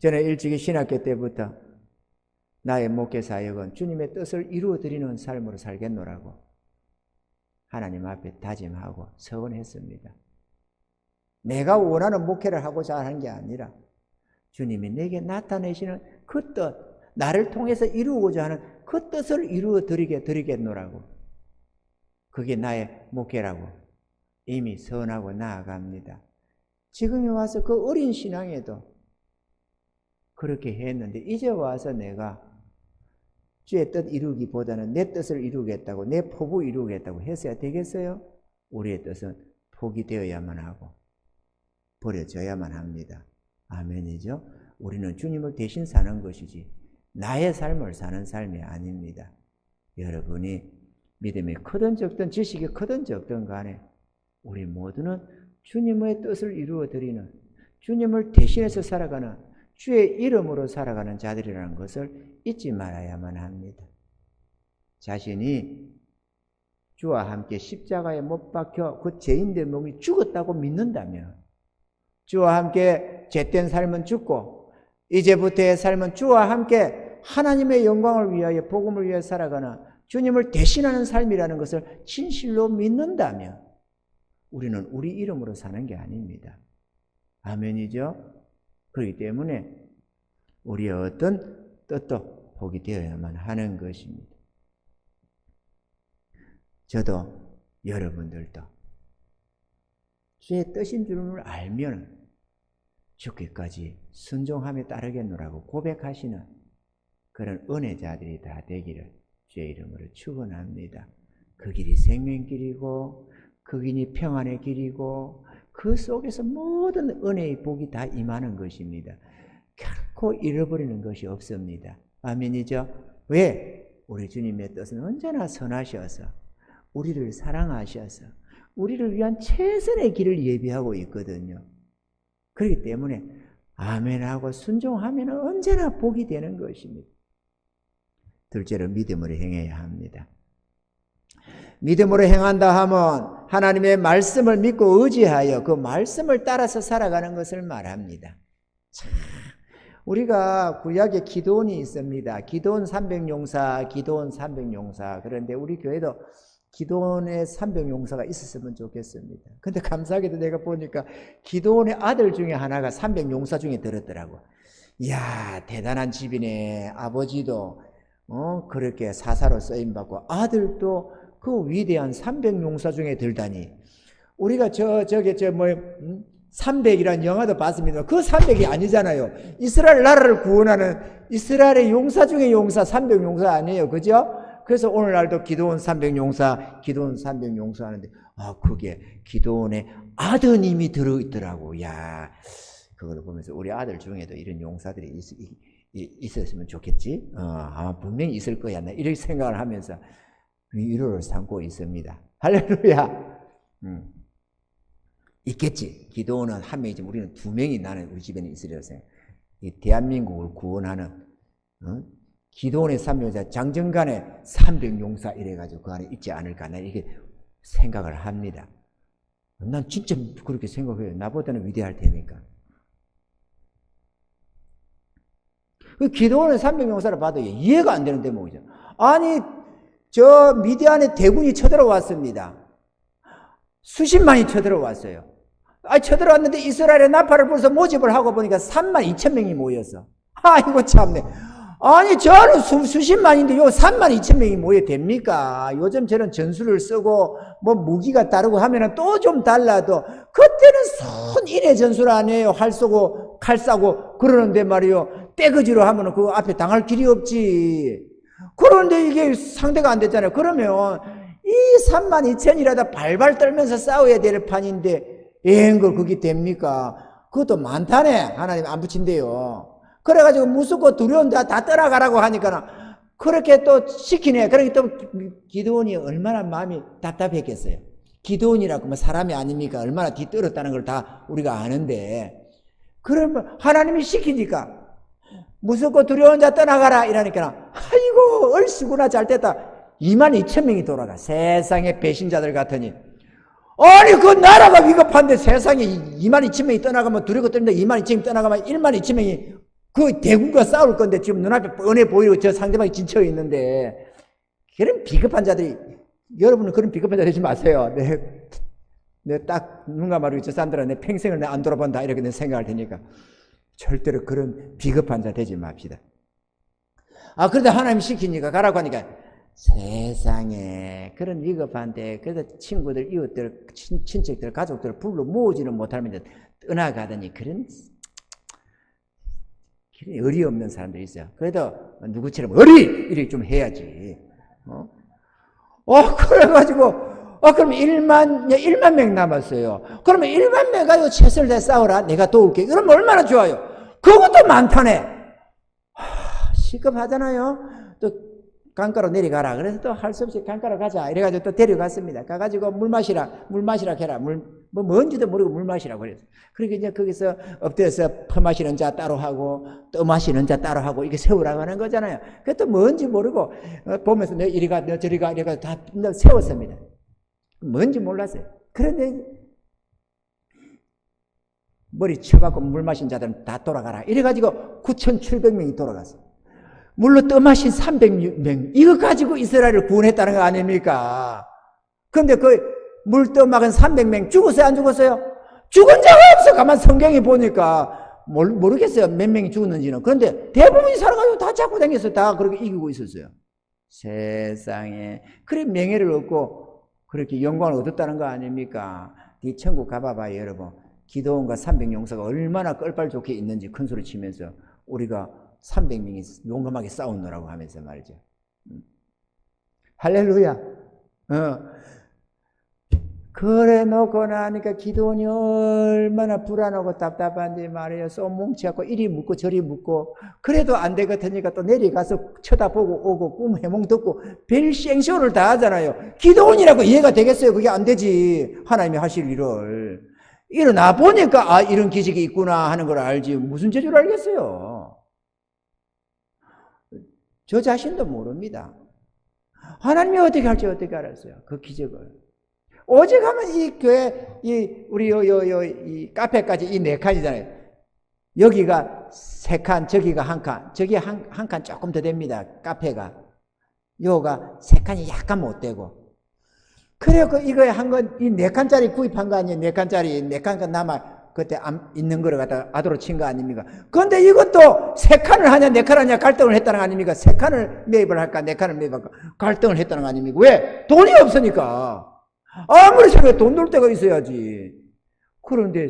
S1: 저는 일찍이 신학교 때부터 나의 목회 사역은 주님의 뜻을 이루어드리는 삶으로 살겠노라고 하나님 앞에 다짐하고 서원했습니다. 내가 원하는 목회를 하고자 하는 게 아니라 주님이 내게 나타내시는 그 뜻, 나를 통해서 이루고자 하는 그 뜻을 이루어드리겠노라고 그게 나의 목회라고 이미 서원하고 나아갑니다. 지금에 와서 그 어린 신앙에도 그렇게 했는데 이제 와서 내가 주의 뜻 이루기보다는 내 뜻을 이루겠다고, 내 포부 이루겠다고 했어야 되겠어요? 우리의 뜻은 포기되어야만 하고 버려져야만 합니다. 아멘이죠? 우리는 주님을 대신 사는 것이지 나의 삶을 사는 삶이 아닙니다. 여러분이 믿음이 크든 적든 지식이 크든 적든 간에 우리 모두는 주님의 뜻을 이루어 드리는, 주님을 대신해서 살아가는, 주의 이름으로 살아가는 자들이라는 것을 잊지 말아야만 합니다. 자신이 주와 함께 십자가에 못 박혀 그 죄인된 몸이 죽었다고 믿는다면, 주와 함께 죄된 삶은 죽고 이제부터의 삶은 주와 함께 하나님의 영광을 위하여 복음을 위해 살아가는 주님을 대신하는 삶이라는 것을 진실로 믿는다면 우리는 우리 이름으로 사는 게 아닙니다. 아멘이죠? 그렇기 때문에 우리의 어떤 뜻도 포기되어야만 하는 것입니다. 저도 여러분들도 주의 뜻인 줄을 알면 죽기까지 순종함에 따르겠노라고 고백하시는 그런 은혜자들이 다 되기를 주의 이름으로 축원합니다. 그 길이 생명길이고 그 길이 평안의 길이고 그 속에서 모든 은혜의 복이 다 임하는 것입니다. 결코 잃어버리는 것이 없습니다. 아멘이죠? 왜? 우리 주님의 뜻은 언제나 선하셔서 우리를 사랑하셔서 우리를 위한 최선의 길을 예비하고 있거든요. 그렇기 때문에 아멘하고 순종하면 언제나 복이 되는 것입니다. 둘째로 믿음으로 행해야 합니다. 믿음으로 행한다 하면 하나님의 말씀을 믿고 의지하여 그 말씀을 따라서 살아가는 것을 말합니다. 참, 우리가 구약에 기도원이 있습니다. 기도원 300용사, 기도원 300용사. 그런데 우리 교회도 기도원의 300용사가 있었으면 좋겠습니다. 근데 감사하게도 내가 보니까 기도원의 아들 중에 하나가 300용사 중에 들었더라고. 이야, 대단한 집이네. 아버지도 그렇게 사사로 쓰임받고 아들도 그 위대한 300용사 중에 들다니. 우리가 300이라는 영화도 봤습니다. 그 300이 아니잖아요. 이스라엘 나라를 구원하는 이스라엘의 용사 중에 용사 300용사 아니에요. 그죠? 그래서 오늘날도 기도원 300용사, 기도원 300용사 하는데 그게 기도원의 아드님이 들어있더라고. 야, 그걸 보면서 우리 아들 중에도 이런 용사들이 있었으면 좋겠지? 분명히 있을 거야. 나 이렇게 생각을 하면서 위로를 삼고 있습니다. 할렐루야. 있겠지. 기도원은 한 명이지 우리는 두 명이 나는 우리 집에는 있으리라고 생각해. 이 대한민국을 구원하는 기도원의 300용사, 장정간의 300용사 이래가지고 그 안에 있지 않을까 나 이렇게 생각을 합니다. 난 진짜 그렇게 생각해요. 나보다는 위대할 테니까. 그 기도원의 300용사를 봐도 이해가 안 되는 대목이죠. 아니 저 미디안에 대군이 쳐들어왔습니다. 수십만이 쳐들어왔어요. 쳐들어왔는데 이스라엘의 나팔을 불어서 모집을 하고 보니까 32,000명이 모였어. 아이고 참네. 아니 저는 수십만인데 요 32,000명이 모여 됩니까? 요즘 저런 전술을 쓰고 뭐 무기가 다르고 하면은 또 좀 달라도 그때는 손일의 전술 아니에요. 활 쏘고 칼 쏴고 그러는데 말이요. 떼거지로 하면은 그 앞에 당할 길이 없지. 그런데 이게 상대가 안 됐잖아요. 그러면 이 32,000이라도 발발 떨면서 싸워야 될 판인데 앵글 그게 됩니까? 그것도 많다네. 하나님 안 붙인대요. 그래가지고 무섭고 두려운 다 떠나가라고 하니까 그렇게 또 시키네. 그러니까 또 기드온이 얼마나 마음이 답답했겠어요. 기드온이라고 뭐 사람이 아닙니까? 얼마나 뒤떨었다는 걸 다 우리가 아는데 그러면 하나님이 시키니까 무섭고 두려운 자 떠나가라 이러니까 아이고 얼씨구나 잘됐다. 22,000명이 돌아가. 세상에 배신자들 같으니. 아니 그 나라가 위급한데 세상에 22,000명이 떠나가면 두렵고 떨린다. 22,000명이 떠나가면 12,000명이 그 대군과 싸울 건데 지금 눈앞에 뻔해 보이고 저 상대방이 진쳐 있는데 그런 비겁한 자들이 여러분은 그런 비겁한 자 되지 마세요. 내 딱 눈 감아도 저 사람들은 내 평생을 내 안 돌아본다 이렇게 내 생각할 테니까 절대로 그런 비겁한 자 되지 맙시다. 그런데 하나님 시키니까 가라고 하니까 세상에 그런 위급한데 그래서 친구들, 이웃들, 친척들, 가족들 불러 모으지는 못하면 떠나가더니 그런 의리 없는 사람들이 있어요. 그래도 누구처럼 의리! 이렇게 좀 해야지. 그래가지고, 그럼 1만 명 남았어요. 그러면 1만 명 가지고 최선을 다해 싸워라. 내가 도울게. 그러면 얼마나 좋아요. 그것도 많다네. 시급하잖아요. 또 강가로 내려가라. 그래서 또 할 수 없이 강가로 가자. 이래가지고 또 데려갔습니다. 가가지고 물 마시라 해라. 뭔지도 모르고 물 마시라고 그랬어요. 그러니까 이제 거기서 엎드려서 퍼 마시는 자 따로 하고, 떠 마시는 자 따로 하고, 이게 세우라고 하는 거잖아요. 그것도 뭔지 모르고, 보면서 너 이리 가, 너 저리 가, 이래가 다 세웠습니다. 뭔지 몰랐어요. 그런데, 머리 쳐갖고 물 마신 자들은 다 돌아가라. 이래가지고 9,700명이 돌아갔어요. 물로 떠마신 300명, 이거 가지고 이스라엘을 구원했다는 거 아닙니까? 그런데 물 떠막은 300명 죽었어요? 안 죽었어요? 죽은 자가 없어. 가만 성경에 보니까 모르겠어요. 몇 명이 죽었는지는. 그런데 대부분이 살아가지고 다 잡고 다녔어요. 다 그렇게 이기고 있었어요. 세상에. 그래 명예를 얻고 그렇게 영광을 얻었다는 거 아닙니까? 이 천국 가봐봐요, 여러분. 기도원과 300용사가 얼마나 껄빨 좋게 있는지 큰 소리 치면서 우리가 300명이 용감하게 싸우느라고 하면서 말이죠. 할렐루야. 그래 놓고 나니까 기도원이 얼마나 불안하고 답답한지 말이에요. 쏙 뭉치갖고 이리 묻고 저리 묻고 그래도 안 되겠으니까 또 내려가서 쳐다보고 오고 꿈 해몽 듣고 별 생쇼를 다 하잖아요. 기도원이라고 이해가 되겠어요? 그게 안 되지. 하나님이 하실 일을. 일어나 보니까 이런 기적이 있구나 하는 걸 알지. 무슨 재주를 알겠어요? 저 자신도 모릅니다. 하나님이 어떻게 할지 어떻게 알았어요? 그 기적을. 오직 하면 이 교회, 우리 이 카페까지 이 4칸이잖아요. 여기가 3칸, 저기가 1칸, 저기 한 칸 조금 더 됩니다. 카페가. 요가 3칸이 약간 못 되고. 그래서 이거에 한 건, 이 4칸짜리 구입한 거 아니에요? 4칸짜리, 4칸 남아. 그때 있는 거를 갖다가 아도로 친 거 아닙니까? 그런데 이것도 3칸을 하냐 4칸을 하냐 갈등을 했다는 거 아닙니까? 3칸을 매입을 할까 4칸을 매입할까 갈등을 했다는 거 아닙니까? 왜? 돈이 없으니까. 아무리 생각해도 돈 놀 데가 있어야지. 그런데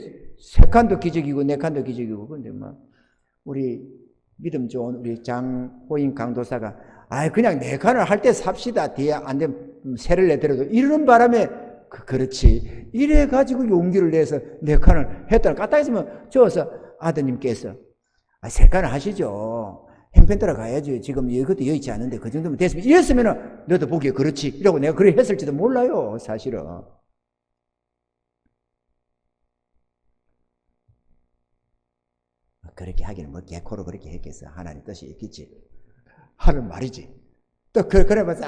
S1: 3칸도 기적이고 4칸도 기적이고. 그런데 우리 믿음 좋은 우리 장호인 강도사가 그냥 4칸을 할 때 삽시다. 뒤에 안 되면 세를 내더라도 이러는 바람에 그렇지. 이래가지고 용기를 내서 4칸을 했다는 까딱 했으면 저어서 아드님께서 3칸을 하시죠. 행편 따라 가야지. 지금 이것도 여의치 않은데 그 정도면 됐으면 이랬으면 너도 보기에 그렇지. 이라고 내가 그래 했을지도 몰라요. 사실은. 그렇게 하기는 뭐 개코로 그렇게 했겠어. 하나님 뜻이 있겠지. 하는 말이지. 또 그래봐서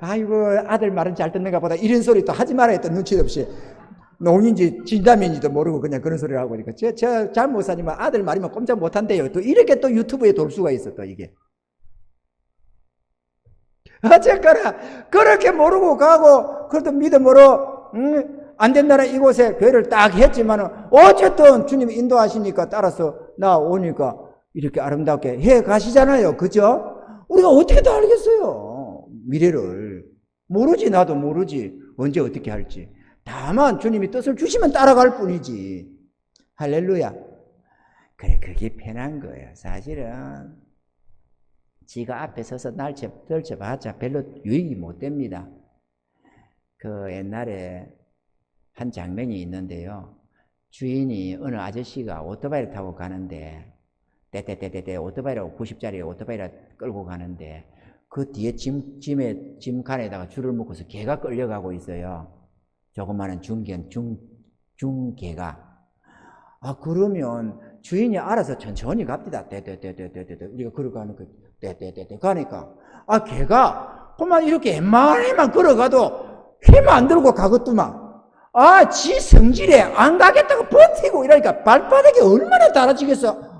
S1: 아이고 아들 말은 잘 듣는가 보다 이런 소리 또 하지 말아야 또 눈치 없이 농인지 진담인지도 모르고 그냥 그런 소리를 하고 그러니까 저 잘못사님은 아들 말이면 꼼짝 못한대요. 또 이렇게 또 유튜브에 돌 수가 있어. 또 이게 어쨌거나 그렇게 모르고 가고 그래도 믿음으로 안 된다는 이곳에 교회를 딱 했지만은 어쨌든 주님이 인도하시니까 따라서 나오니까 이렇게 아름답게 해 가시잖아요. 그죠? 우리가 어떻게 다 알겠어요? 미래를. 모르지. 나도 모르지. 언제 어떻게 할지. 다만 주님이 뜻을 주시면 따라갈 뿐이지. 할렐루야. 그래, 그게 편한 거예요. 사실은 지가 앞에 서서 떨쳐봤자 별로 유익이 못 됩니다. 그 옛날에 한 장면이 있는데요. 주인이 어느 아저씨가 오토바이를 타고 가는데 떼떼떼떼떼 오토바이라고 90짜리 오토바이를 끌고 가는데 그 뒤에 짐칸에다가 줄을 묶어서 개가 끌려가고 있어요. 조그마한 중개가. 그러면 주인이 알아서 천천히 갑니다. 떼떼떼떼떼떼 우리가 걸어가는 거 떼떼떼떼 가니까 개가 그만 이렇게 웬만하게만 걸어가도 힘 안 들고 가겠더만. 지 성질에 안 가겠다고 버티고 이러니까 발바닥이 얼마나 달아지겠어.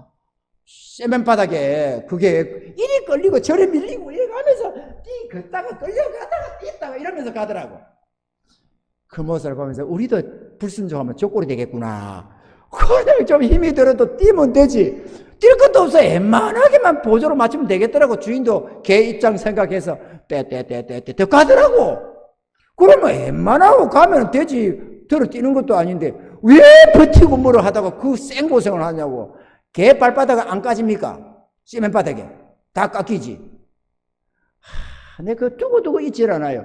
S1: 세면바닥에 그게 이리 끌리고 저리 밀리고 이래 가면서 걷다가 끌려가다가 뛰다가 이러면서 가더라고. 그 모습을 보면서 우리도 불순종하면 족골이 되겠구나. 그래 좀 힘이 들어도 뛰면 되지. 뛸 것도 없어. 웬만하게만 보조로 맞추면 되겠더라고. 주인도 개 입장 생각해서 떼떼떼떼떼 가더라고. 그러면 웬만하고 가면 되지. 들어 뛰는 것도 아닌데 왜 버티고 뭐를 하다가 그 생고생을 하냐고. 개 발바닥 안 까집니까? 시멘 바닥에 다 깎이지. 내가 그거 두고두고 있질 않아요.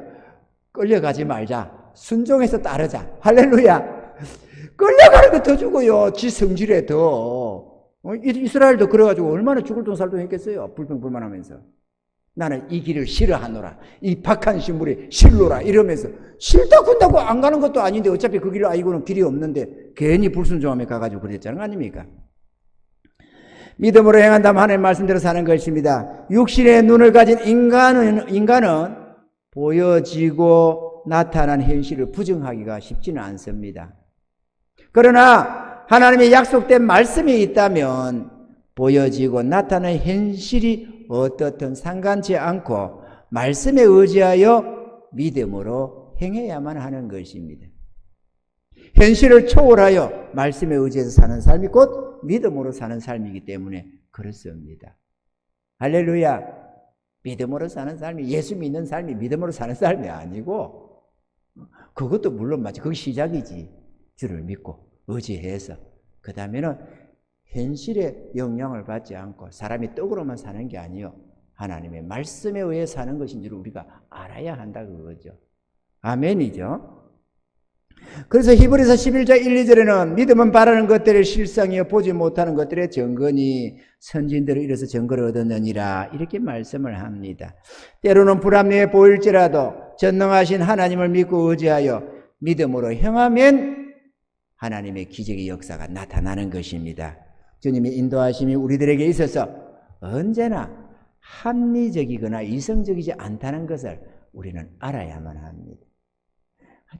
S1: 끌려가지 말자. 순종해서 따르자. 할렐루야. 끌려가는 거 더 주고요. 지 성질에 더. 이스라엘도 그래가지고 얼마나 죽을 돈 살돈 했겠어요. 불평불만하면서. 나는 이 길을 싫어하노라. 이 박한 신물이 싫노라. 이러면서 싫다 군다고 안 가는 것도 아닌데 어차피 그 길을 알고는 길이 없는데 괜히 불순종하며 가가지고 그랬잖아요. 아닙니까? 믿음으로 행한다면 하나님 말씀대로 사는 것입니다. 육신의 눈을 가진 인간은 보여지고 나타난 현실을 부정하기가 쉽지는 않습니다. 그러나 하나님의 약속된 말씀이 있다면 보여지고 나타난 현실이 어떻든 상관치 않고 말씀에 의지하여 믿음으로 행해야만 하는 것입니다. 현실을 초월하여 말씀에 의지해서 사는 삶이 곧 믿음으로 사는 삶이기 때문에 그렇습니다. 할렐루야. 믿음으로 사는 삶이, 예수 믿는 삶이 믿음으로 사는 삶이 아니고, 그것도 물론 맞지. 그게 시작이지. 주를 믿고 의지해서 그 다음에는 현실의 영향을 받지 않고 사람이 떡으로만 사는 게 아니요, 하나님의 말씀에 의해 사는 것인 줄 우리가 알아야 한다 그거죠. 아멘이죠. 그래서 히브리서 11장 1, 2절에는 믿음은 바라는 것들의 실상이요 보지 못하는 것들의 증거니 선진들을 이뤄서 증거를 얻었느니라 이렇게 말씀을 합니다. 때로는 불합리해 보일지라도 전능하신 하나님을 믿고 의지하여 믿음으로 행하면 하나님의 기적의 역사가 나타나는 것입니다. 주님의 인도하심이 우리들에게 있어서 언제나 합리적이거나 이성적이지 않다는 것을 우리는 알아야만 합니다.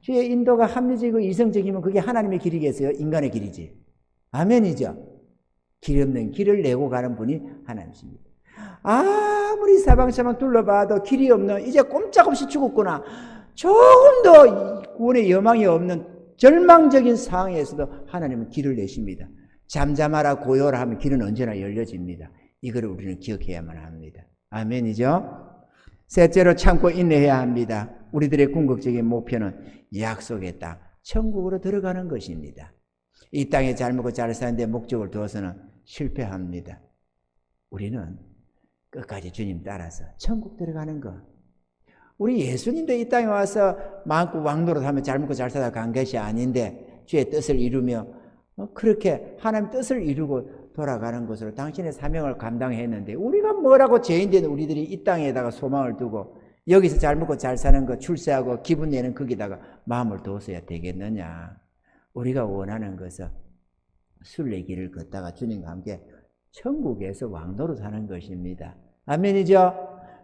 S1: 주의 인도가 합리적이고 이성적이면 그게 하나님의 길이겠어요? 인간의 길이지. 아멘이죠. 길 없는 길을 내고 가는 분이 하나님이십니다. 아무리 사방사방 둘러봐도 길이 없는, 이제 꼼짝없이 죽었구나, 조금 더 구원의 여망이 없는 절망적인 상황에서도 하나님은 길을 내십니다. 잠잠하라 고요하라 하면 길은 언제나 열려집니다. 이걸 우리는 기억해야만 합니다. 아멘이죠. 셋째로 참고 인내해야 합니다. 우리들의 궁극적인 목표는 약속의 땅, 천국으로 들어가는 것입니다. 이 땅에 잘 먹고 잘 사는 데 목적을 두어서는 실패합니다. 우리는 끝까지 주님 따라서 천국 들어가는 것. 우리 예수님도 이 땅에 와서 마음껏 왕노릇하며 잘 먹고 잘 살다 간 것이 아닌데 주의 뜻을 이루며 그렇게 하나님 뜻을 이루고 돌아가는 것으로 당신의 사명을 감당했는데, 우리가 뭐라고 죄인된 우리들이 이 땅에다가 소망을 두고 여기서 잘 먹고 잘 사는 거 출세하고 기분 내는 거기다가 마음을 두어서야 되겠느냐. 우리가 원하는 것은 순례 길을 걷다가 주님과 함께 천국에서 왕도로 사는 것입니다. 아멘이죠?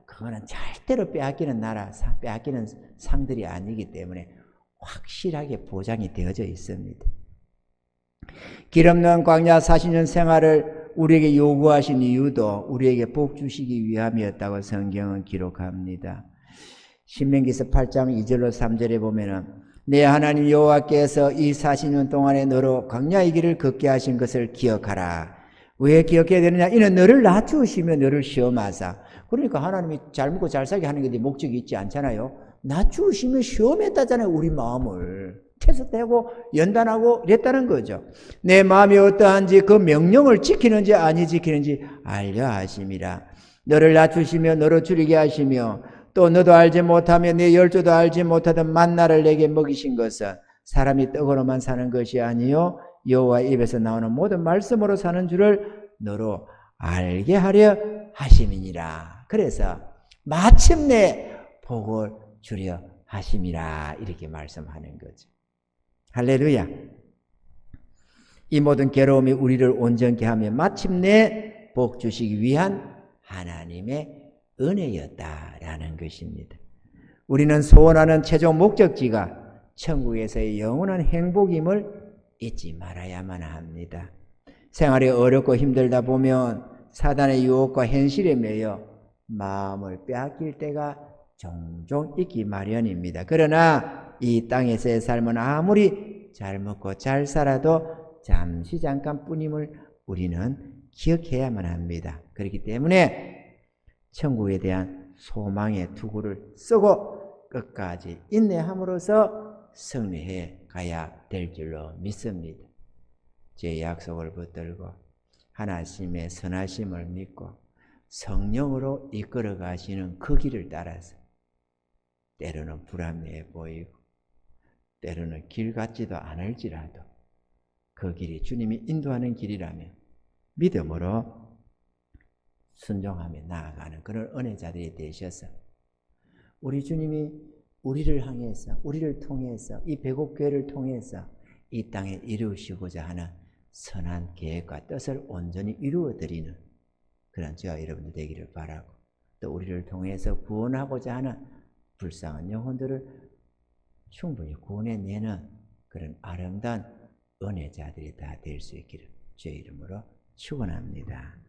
S1: 그거는 절대로 빼앗기는 나라, 빼앗기는 상들이 아니기 때문에 확실하게 보장이 되어져 있습니다. 길 없는 광야 40년 생활을 우리에게 요구하신 이유도 우리에게 복 주시기 위함이었다고 성경은 기록합니다. 신명기서 8장 2절로 3절에 보면은 내 하나님 여호와께서 이 40년 동안에 너로 광야의 길을 걷게 하신 것을 기억하라. 왜 기억해야 되느냐? 이는 너를 낮추시며 너를 시험하사. 그러니까 하나님이 잘 먹고 잘 살게 하는 게 목적이 있지 않잖아요. 낮추시며 시험했다잖아요. 우리 마음을 테스트하고 연단하고 이랬다는 거죠. 내 마음이 어떠한지 그 명령을 지키는지 아니 지키는지 알려 하심이라. 너를 낮추시며 너를 줄이게 하시며 또 너도 알지 못하며 내 열조도 알지 못하던 만나를 내게 먹이신 것은 사람이 떡으로만 사는 것이 아니요 여호와 입에서 나오는 모든 말씀으로 사는 줄을 너로 알게 하려 하심이니라. 그래서 마침내 복을 주려 하심이라 이렇게 말씀하는 거죠. 할렐루야. 이 모든 괴로움이 우리를 온전케 하며 마침내 복 주시기 위한 하나님의 은혜였다라는 것입니다. 우리는 소원하는 최종 목적지가 천국에서의 영원한 행복임을 잊지 말아야만 합니다. 생활이 어렵고 힘들다 보면 사단의 유혹과 현실에 매여 마음을 빼앗길 때가 종종 있기 마련입니다. 그러나 이 땅에서의 삶은 아무리 잘 먹고 잘 살아도 잠시 잠깐뿐임을 우리는 기억해야만 합니다. 그렇기 때문에 천국에 대한 소망의 투구를 쓰고 끝까지 인내함으로써 승리해 가야 될 줄로 믿습니다. 제 약속을 붙들고 하나님의 선하심을 믿고 성령으로 이끌어 가시는 그 길을 따라서 때로는 불합리해 보이고 때로는 길 같지도 않을지라도 그 길이 주님이 인도하는 길이라면 믿음으로 순종하며 나아가는 그런 은혜자들이 되셔서 우리 주님이 우리를 향해서 우리를 통해서 이 배곡교회를 통해서 이 땅에 이루시고자 하는 선한 계획과 뜻을 온전히 이루어드리는 그런 저와 여러분들 되기를 바라고 또 우리를 통해서 구원하고자 하는 불쌍한 영혼들을 충분히 구원해내는 그런 아름다운 은혜자들이 다 될 수 있기를 주의 이름으로 축원합니다.